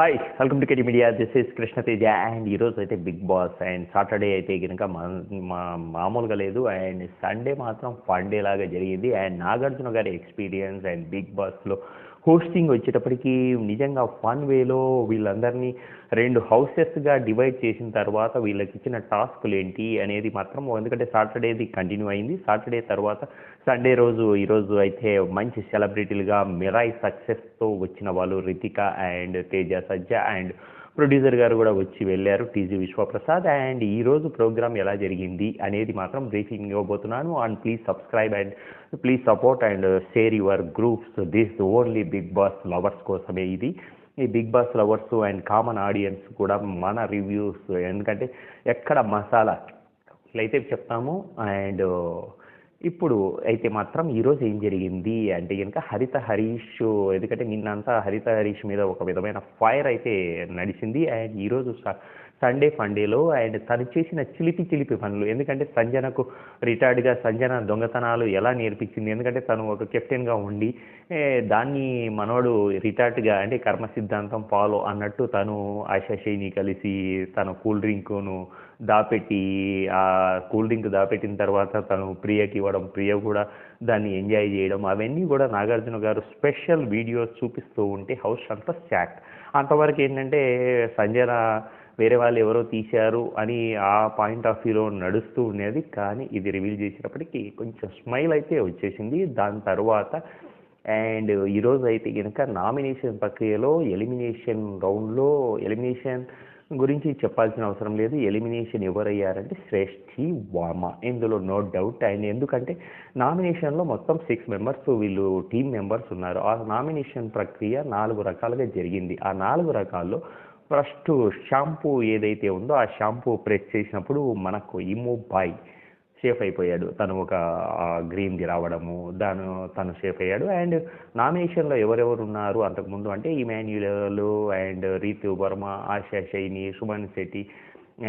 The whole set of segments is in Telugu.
Hi welcome to KT media. This is Krishna Teja. And ఈరోజు అయితే బిగ్ బాస్ అండ్ సాటర్డే అయితే కనుక మామూలుగా లేదు. అండ్ సండే మాత్రం ఫన్ డే లాగా జరిగింది. అండ్ నాగార్జున గారి ఎక్స్పీరియన్స్ అండ్ బిగ్ బాస్లో హోస్టింగ్ వచ్చేటప్పటికి నిజంగా ఫన్ వేలో వీళ్ళందరినీ రెండు హౌసెస్గా డివైడ్ చేసిన తర్వాత వీళ్ళకి ఇచ్చిన టాస్క్లు ఏంటి అనేది మాత్రం, ఎందుకంటే సాటర్డేది కంటిన్యూ అయింది. సాటర్డే తర్వాత సండే రోజు ఈరోజు అయితే మంచి సెలబ్రిటీలుగా మిరాయి సక్సెస్తో వచ్చిన వాళ్ళు రితిక అండ్ తేజ సజ్జ అండ్ ప్రొడ్యూసర్ గారు కూడా వచ్చి వెళ్ళారు, టీజీ విశ్వప్రసాద్. అండ్ ఈరోజు ప్రోగ్రామ్ ఎలా జరిగింది అనేది మాత్రం బ్రీఫింగ్ ఇవ్వబోతున్నాను. And please subscribe and please support and share your groups. This only Bigg Boss lovers కోసమే ఇది. ఈ Bigg Boss lovers and common audience కూడా మన రివ్యూస్, ఎందుకంటే ఎక్కడ మసాలా అయితే చెప్తాము. అండ్ ఇప్పుడు అయితే మాత్రం ఈరోజు ఏం జరిగింది అంటే కనుక హరిత హరీష్, ఎందుకంటే నిన్నంతా హరిత హరీష్ మీద ఒక విధమైన ఫైర్ అయితే నడిచింది. అండ్ ఈరోజు సండే ఫండేలో అండ్ తను చేసిన చిలిపి పనులు, ఎందుకంటే సంజనకు రిటైర్డ్గా సంజన దొంగతనాలు ఎలా నేర్పించింది, ఎందుకంటే తను ఒక కెప్టెన్గా ఉండి దాన్ని మనోడు రిటైర్డ్గా అంటే కర్మ సిద్ధాంతం ఫాలో అన్నట్టు తను ఆశాషిని కలిసి తన కూల్ డ్రింక్ను దాపెట్టి, ఆ కూల్ డ్రింక్ దాపెట్టిన తర్వాత తను ప్రియకి ఇవ్వడం, ప్రియ కూడా దాన్ని ఎంజాయ్ చేయడం, అవన్నీ కూడా నాగార్జున గారు స్పెషల్ వీడియోస్ చూపిస్తూ ఉంటే హౌస్ అంతా శాక్. అంతవరకు ఏంటంటే సంజన వేరే వాళ్ళు ఎవరో తీశారు అని ఆ పాయింట్ ఆఫ్ వ్యూలో నడుస్తూ ఉండేది. కానీ ఇది రివీల్ చేసేటప్పటికి కొంచెం స్మైల్ అయితే వచ్చేసింది. దాని తర్వాత అండ్ ఈరోజు అయితే కనుక నామినేషన్ ప్రక్రియలో ఎలిమినేషన్ రౌండ్లో ఎలిమినేషన్ గురించి చెప్పాల్సిన అవసరం లేదు. ఎలిమినేషన్ ఎవరయ్యారంటే శ్రేష్ఠి వర్మ, ఇందులో నో డౌట్. అండ్ ఎందుకంటే నామినేషన్లో మొత్తం 6 మెంబర్స్ వీళ్ళు టీమ్ మెంబర్స్ ఉన్నారు. ఆ నామినేషన్ ప్రక్రియ 4 రకాలుగా జరిగింది. ఆ 4 రకాల్లో ఫస్ట్ షాంపూ ఏదైతే ఉందో ఆ షాంపూ ప్రెస్ చేసినప్పుడు మనకు ఇమో బాయ్ సేఫ్ అయిపోయాడు. తను ఒక గ్రీన్ది రావడము తను సేఫ్ అయ్యాడు. అండ్ నామినేషన్లో ఎవరెవరు ఉన్నారు అంతకుముందు అంటే Emmanuel and Ritu Varma, Asha Shaini, Suman Shetty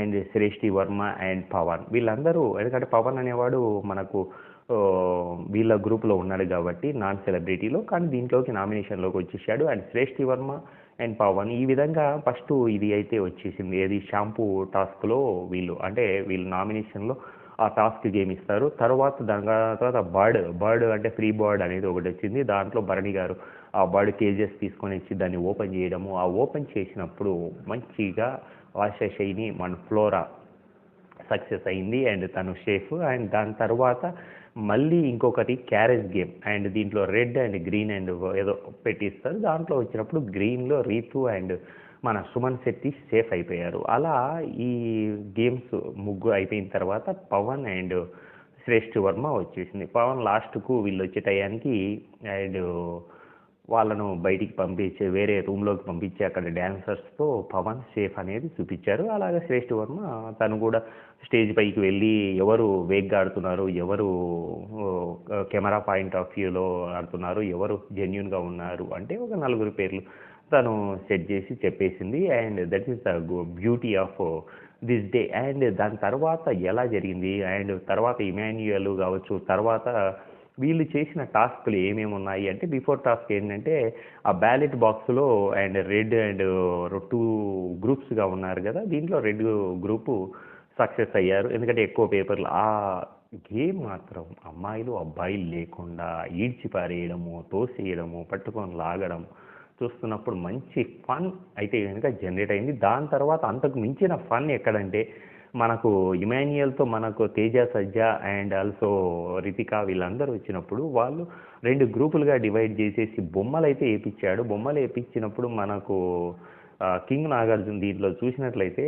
and Shreshti Varma and Pawan. వీళ్ళందరూ, ఎందుకంటే పవన్ అనేవాడు మనకు వీళ్ళ గ్రూప్లో ఉన్నాడు కాబట్టి నాన్ సెలబ్రిటీలో, కానీ దీంట్లోకి నామినేషన్లోకి వచ్చేసాడు. అండ్ శ్రేష్ఠి వర్మ అండ్ పవన్ ఈ విధంగా ఫస్ట్ ఇది అయితే వచ్చేసింది. ఏది షాంపూ టాస్క్లో వీళ్ళు నామినేషన్లో ఆ టాస్క్ గేమ్ ఇస్తారు. దాని తర్వాత బర్డ్ అంటే ఫ్రీ బర్డ్ అనేది ఒకటి వచ్చింది. దాంట్లో భరణి గారు ఆ బర్డ్ కేజెస్ తీసుకొని వచ్చి దాన్ని ఓపెన్ చేయడము, ఆ ఓపెన్ చేసినప్పుడు మంచిగా ఆశా షైని మన ఫ్లోరా సక్సెస్ అయింది అండ్ తను సేఫ్. అండ్ దాని తర్వాత మళ్ళీ ఇంకొకటి క్యారేజ్ గేమ్, అండ్ దీంట్లో రెడ్ అండ్ గ్రీన్ అండ్ ఏదో పెట్టిస్తారు. దాంట్లో వచ్చినప్పుడు గ్రీన్లో రీతు అండ్ మన సుమన్ శెట్టి సేఫ్ అయిపోయారు. అలా ఈ గేమ్స్ ముగ్గురు అయిపోయిన తర్వాత పవన్ అండ్ శ్రేష్ఠి వర్మ వచ్చేసింది. పవన్ లాస్ట్కు వీళ్ళు వచ్చే టయానికి అండ్ వాళ్ళను బయటికి పంపించి వేరే రూమ్లోకి పంపించి అక్కడ డ్యాన్సర్స్తో పవన్ సేఫ్ అనేది చూపించారు. అలాగే శ్రేష్ఠి వర్మ తను కూడా స్టేజ్ పైకి వెళ్ళి ఎవరు వేగ్గా ఆడుతున్నారు, ఎవరు కెమెరా పాయింట్ ఆఫ్ వ్యూలో ఆడుతున్నారు, ఎవరు జెన్యున్గా ఉన్నారు అంటే ఒక 4 పేర్లు తను సెట్ చేసి చెప్పేసింది. And that is the beauty of this day. And దాని తర్వాత ఎలా జరిగింది అండ్ తర్వాత ఇమాన్యుయల్ కావచ్చు, తర్వాత వీళ్ళు చేసిన టాస్క్లు ఏమేమి ఉన్నాయి అంటే బిఫోర్ టాస్క్ ఏంటంటే ఆ బ్యాలెట్ బాక్స్లో అండ్ రెడ్ అండ్ 2 గ్రూప్స్గా ఉన్నారు కదా, దీంట్లో రెడ్ గ్రూపు సక్సెస్ అయ్యారు. ఎందుకంటే ఎక్కువ పేపర్లు ఆ గేమ్ మాత్రం అమ్మాయిలు అబ్బాయిలు లేకుండా ఈడ్చి పారేయడము, తోసేయడము, పట్టుకొని లాగడం చూస్తున్నప్పుడు మంచి ఫన్ అయితే కనుక జనరేట్ అయింది. దాని తర్వాత అంతకు మించిన ఫన్ ఎక్కడంటే మనకు ఇమాన్యుయల్తో మనకు తేజ సజ్జ అండ్ ఆల్సో రితిక వీళ్ళందరూ వచ్చినప్పుడు వాళ్ళు 2 గ్రూపులుగా డివైడ్ చేసేసి బొమ్మలు అయితే వేయించాడు. బొమ్మలు వేయించినప్పుడు మనకు కింగ్ నాగార్జున దీంట్లో చూసినట్లయితే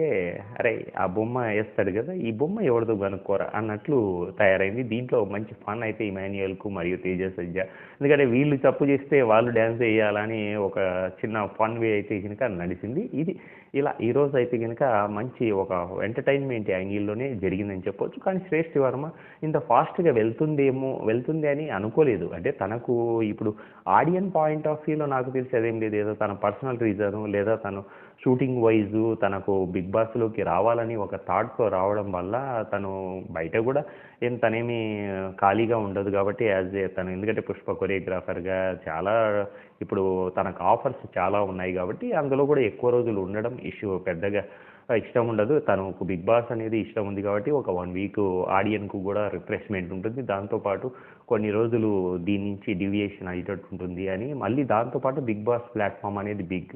అరే ఆ బొమ్మ వేస్తాడు కదా, ఈ బొమ్మ ఎవరిదో కనుక్కోరా అన్నట్లు తయారైంది. దీంట్లో మంచి ఫన్ అయితే ఇమాన్యుయల్కు మరియు తేజ సజ్జ, ఎందుకంటే వీళ్ళు తప్పు చేస్తే వాళ్ళు డ్యాన్స్ వేయాలని ఒక చిన్న ఫన్ వే అయితే కనుక నడిచింది. ఇలా ఈరోజు అయితే కనుక మంచి ఒక ఎంటర్టైన్మెంట్ యాంగిల్లోనే జరిగిందని చెప్పొచ్చు. కానీ శ్రేష్ఠి వర్మ ఇంత ఫాస్ట్గా వెళ్తుంది అని అనుకోలేదు. అంటే తనకు ఇప్పుడు ఆడియన్ పాయింట్ ఆఫ్ వ్యూలో నాకు తెలిసి అదేం లేదు, ఏదో తన పర్సనల్ రీజను లేదా తను షూటింగ్ వైజ్ తనకు బిగ్ బాస్లోకి రావాలని ఒక థాట్తో రావడం వల్ల తను బయట కూడా తనేమి ఖాళీగా ఉండదు కాబట్టి తను ఎందుకంటే పుష్ప కొరియోగ్రాఫర్గా చాలా ఇప్పుడు తనకు ఆఫర్స్ చాలా ఉన్నాయి కాబట్టి అందులో కూడా ఎక్కువ రోజులు ఉండడం పెద్దగా ఇష్టం ఉండదు. తనకు బిగ్ బాస్ అనేది ఇష్టం ఉంది కాబట్టి ఒక 1 వీక్ ఆడియన్కు కూడా రిఫ్రెష్మెంట్ ఉంటుంది. దాంతోపాటు కొన్ని రోజులు దీని నుంచి డివియేషన్ అయ్యేటట్టు ఉంటుంది అని మళ్ళీ దాంతోపాటు బిగ్ బాస్ ప్లాట్ఫామ్ అనేది బిగ్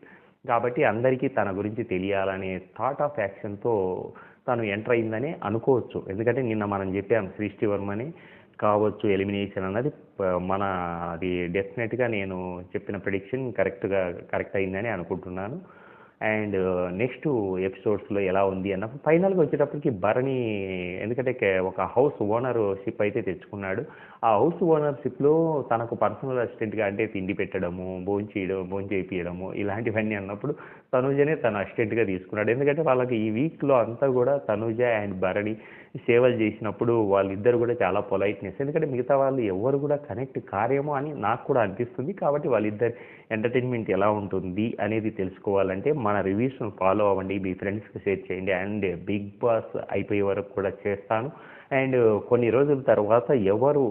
కాబట్టి అందరికీ తన గురించి తెలియాలనే థాట్ ఆఫ్ యాక్షన్తో తను ఎంటర్ అయిందని అనుకోవచ్చు. ఎందుకంటే నిన్న మనం చెప్పాం సృష్టి వర్మని కావచ్చు ఎలిమినేషన్ అన్నది అది డెఫినెట్గా నేను చెప్పిన ప్రిడిక్షన్ కరెక్ట్ అయిందని అనుకుంటున్నాను. అండ్ నెక్స్ట్ ఎపిసోడ్స్లో ఎలా ఉంది అన్నప్పుడు ఫైనల్గా వచ్చేటప్పటికి భరణి ఎందుకంటే ఒక హౌస్ ఓనర్షిప్ అయితే తెచ్చుకున్నాడు. ఆ హౌస్ ఓనర్షిప్లో తనకు పర్సనల్ అసిస్టెంట్గా అంటే తిండి పెట్టడము, భోంచేయడము ఇలాంటివన్నీ అన్నప్పుడు తనుజనే తన అసిస్టెంట్గా తీసుకున్నాడు. ఎందుకంటే వాళ్ళకి ఈ వీక్లో అంతా కూడా తనుజ అండ్ భరణి సేవలు చేసినప్పుడు వాళ్ళిద్దరు కూడా చాలా పొలైట్నెస్ ఎందుకంటే మిగతా వాళ్ళు ఎవరు కూడా కనెక్ట్ కారేమో అని నాకు కూడా అనిపిస్తుంది. కాబట్టి వాళ్ళిద్దరు ఎంటర్టైన్మెంట్ ఎలా ఉంటుంది అనేది తెలుసుకోవాలంటే మన రివ్యూస్ను ఫాలో అవ్వండి, మీ ఫ్రెండ్స్కి షేర్ చేయండి. అండ్ బిగ్ బాస్ అయిపోయే వరకు కూడా చేస్తాను. అండ్ కొన్ని రోజుల తర్వాత ఎవరు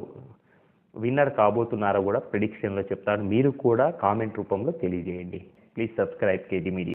విన్నర్ కాబోతున్నారో కూడా ప్రిడిక్షన్లో చెప్తాను. మీరు కూడా కామెంట్ రూపంలో తెలియజేయండి. Please subscribe KG media.